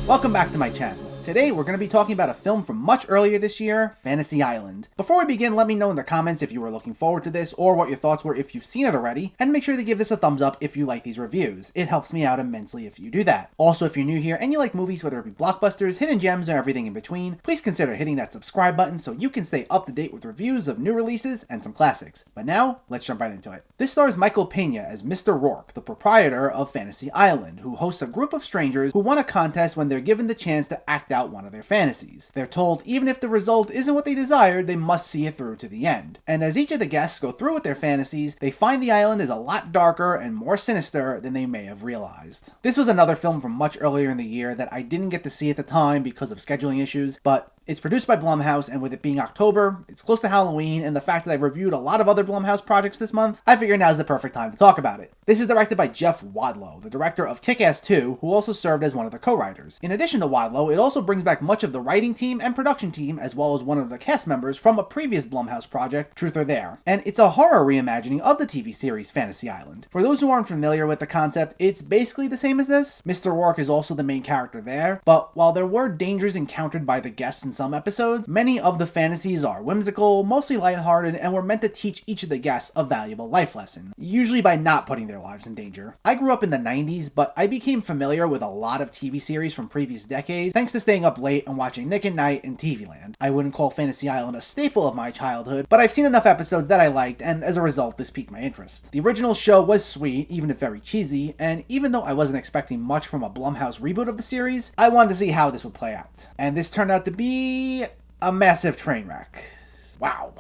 Welcome back to my channel. Today we're going to be talking about a film from much earlier this year, Fantasy Island. Before we begin, let me know in the comments if you were looking forward to this or what your thoughts were if you've seen it already, and make sure to give this a thumbs up if you like these reviews. It helps me out immensely if you do that. Also, if you're new here and you like movies, whether it be blockbusters, hidden gems, or everything in between, please consider hitting that subscribe button so you can stay up to date with reviews of new releases and some classics. But now, let's jump right into it. This stars Michael Pena as Mr. Roarke, the proprietor of Fantasy Island, who hosts a group of strangers who won a contest when they're given the chance to act out one of their fantasies. They're told even if the result isn't what they desired, they must see it through to the end. And as each of the guests go through with their fantasies, they find the island is a lot darker and more sinister than they may have realized. This was another film from much earlier in the year that I didn't get to see at the time because of scheduling issues, but it's produced by Blumhouse, and with it being October, it's close to Halloween, and the fact that I've reviewed a lot of other Blumhouse projects this month, I figure now's the perfect time to talk about it. This is directed by Jeff Wadlow, the director of Kick-Ass 2, who also served as one of the co-writers. In addition to Wadlow, it also brings back much of the writing team and production team, as well as one of the cast members from a previous Blumhouse project, Truth or Dare. And it's a horror reimagining of the TV series Fantasy Island. For those who aren't familiar with the concept, it's basically the same as this. Mr. Roarke is also the main character there, but while there were dangers encountered by the guests in some episodes, many of the fantasies are whimsical, mostly lighthearted, and were meant to teach each of the guests a valuable life lesson, usually by not putting their lives in danger. I grew up in the 90s, but I became familiar with a lot of TV series from previous decades thanks to staying up late and watching Nick at Night and TV Land. I wouldn't call Fantasy Island a staple of my childhood, but I've seen enough episodes that I liked, and as a result, this piqued my interest. The original show was sweet, even if very cheesy, and even though I wasn't expecting much from a Blumhouse reboot of the series, I wanted to see how this would play out. And this turned out to be a massive train wreck. Wow.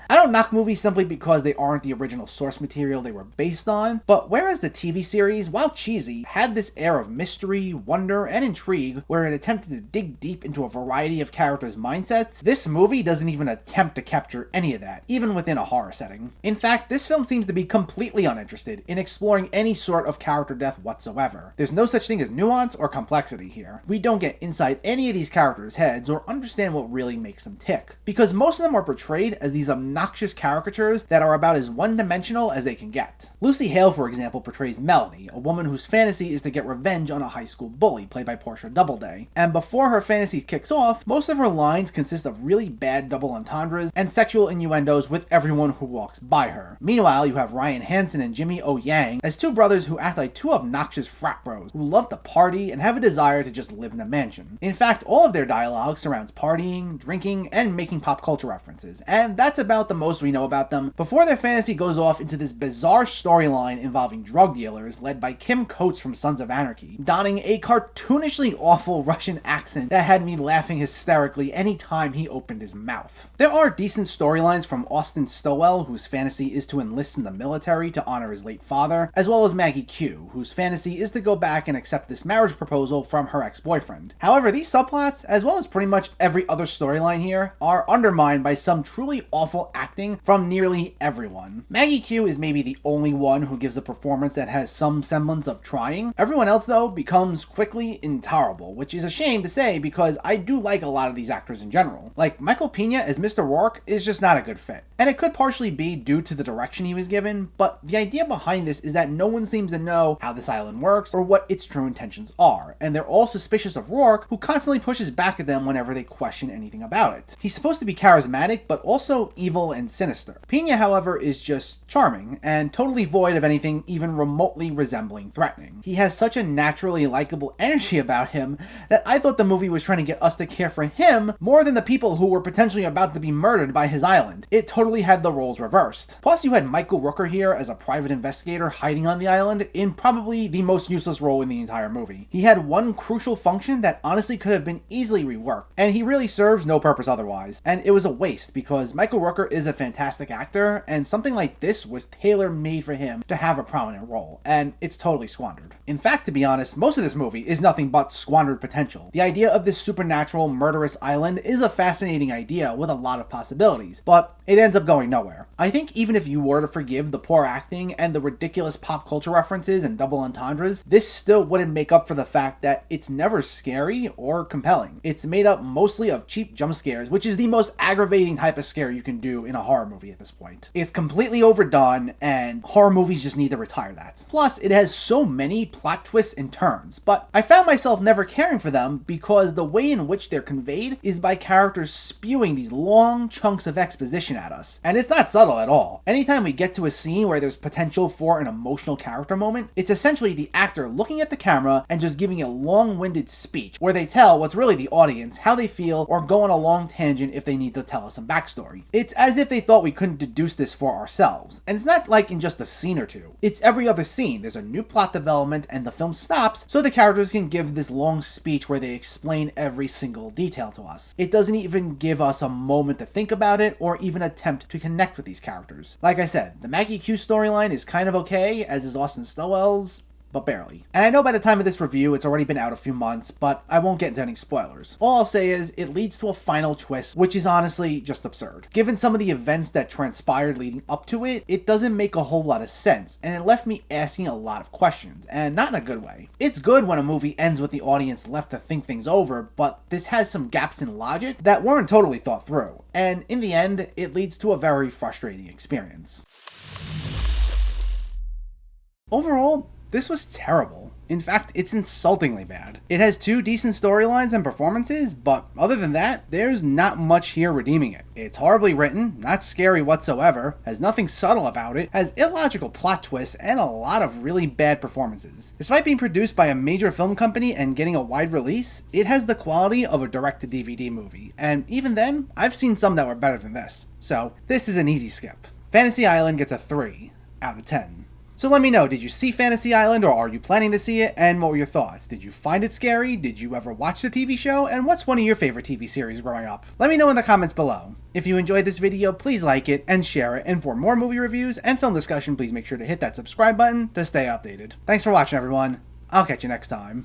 I don't knock movies simply because they aren't the original source material they were based on, but whereas the TV series, while cheesy, had this air of mystery, wonder, and intrigue where it attempted to dig deep into a variety of characters' mindsets, this movie doesn't even attempt to capture any of that, even within a horror setting. In fact, this film seems to be completely uninterested in exploring any sort of character depth whatsoever. There's no such thing as nuance or complexity here. We don't get inside any of these characters' heads or understand what really makes them tick, because most of them are portrayed as these obnoxious caricatures that are about as one-dimensional as they can get. Lucy Hale, for example, portrays Melanie, a woman whose fantasy is to get revenge on a high school bully, played by Portia Doubleday. And before her fantasy kicks off, most of her lines consist of really bad double entendres and sexual innuendos with everyone who walks by her. Meanwhile, you have Ryan Hansen and Jimmy O. Yang as two brothers who act like two obnoxious frat bros who love to party and have a desire to just live in a mansion. In fact, all of their dialogue surrounds partying, drinking, and making pop culture references, and that's about the most we know about them before their fantasy goes off into this bizarre storyline involving drug dealers led by Kim Coates from Sons of Anarchy, donning a cartoonishly awful Russian accent that had me laughing hysterically any time he opened his mouth. There are decent storylines from Austin Stowell, whose fantasy is to enlist in the military to honor his late father, as well as Maggie Q, whose fantasy is to go back and accept this marriage proposal from her ex-boyfriend. However, these subplots, as well as pretty much every other storyline here, are undermined by some truly awful acting from nearly everyone. Maggie Q is maybe the only one who gives a performance that has some semblance of trying. Everyone else, though, becomes quickly intolerable, which is a shame to say because I do like a lot of these actors in general. Like, Michael Pena as Mr. Roarke is just not a good fit. And it could partially be due to the direction he was given, but the idea behind this is that no one seems to know how this island works or what its true intentions are, and they're all suspicious of Roarke, who constantly pushes back at them whenever they question anything about it. He's supposed to be charismatic, but also evil and sinister. Pena, however, is just charming and totally void of anything even remotely resembling threatening. He has such a naturally likable energy about him that I thought the movie was trying to get us to care for him more than the people who were potentially about to be murdered by his island. It totally had the roles reversed. Plus, you had Michael Rooker here as a private investigator hiding on the island in probably the most useless role in the entire movie. He had one crucial function that honestly could have been easily reworked, and he really serves no purpose otherwise. And it was a waste because Michael Rooker is a fantastic actor, and something like this was tailor-made for him to have a prominent role, and it's totally squandered. In fact, to be honest, most of this movie is nothing but squandered potential. The idea of this supernatural, murderous island is a fascinating idea with a lot of possibilities, but it ends up going nowhere. I think even if you were to forgive the poor acting and the ridiculous pop culture references and double entendres, this still wouldn't make up for the fact that it's never scary or compelling. It's made up mostly of cheap jump scares, which is the most aggravating type of scare you can do in a horror movie at this point. It's completely overdone, and horror movies just need to retire that. Plus, it has so many plot twists and turns, but I found myself never caring for them because the way in which they're conveyed is by characters spewing these long chunks of exposition at us. And it's not subtle at all. Anytime we get to a scene where there's potential for an emotional character moment, it's essentially the actor looking at the camera and just giving a long-winded speech where they tell what's really the audience how they feel or go on a long tangent if they need to tell us some backstory. It's as if they thought we couldn't deduce this for ourselves. And it's not like in just a scene or two. It's every other scene. There's a new plot development and the film stops so the characters can give this long speech where they explain every single detail to us. It doesn't even give us a moment to think about it or even attempt to connect with these characters. Like I said, the Maggie Q storyline is kind of okay, as is Austin Stowell's, but barely. And I know by the time of this review it's already been out a few months, but I won't get into any spoilers. All I'll say is it leads to a final twist, which is honestly just absurd. Given some of the events that transpired leading up to it, it doesn't make a whole lot of sense, and it left me asking a lot of questions, and not in a good way. It's good when a movie ends with the audience left to think things over, but this has some gaps in logic that weren't totally thought through, and in the end, it leads to a very frustrating experience. Overall, this was terrible. In fact, it's insultingly bad. It has two decent storylines and performances, but other than that, there's not much here redeeming it. It's horribly written, not scary whatsoever, has nothing subtle about it, has illogical plot twists, and a lot of really bad performances. Despite being produced by a major film company and getting a wide release, it has the quality of a direct-to-DVD movie, and even then, I've seen some that were better than this. So, this is an easy skip. Fantasy Island gets a 3 out of 10. So let me know, did you see Fantasy Island or are you planning to see it, and what were your thoughts? Did you find it scary? Did you ever watch the TV show? And what's one of your favorite TV series growing up? Let me know in the comments below. If you enjoyed this video, please like it and share it, and for more movie reviews and film discussion, please make sure to hit that subscribe button to stay updated. Thanks for watching, everyone. I'll catch you next time.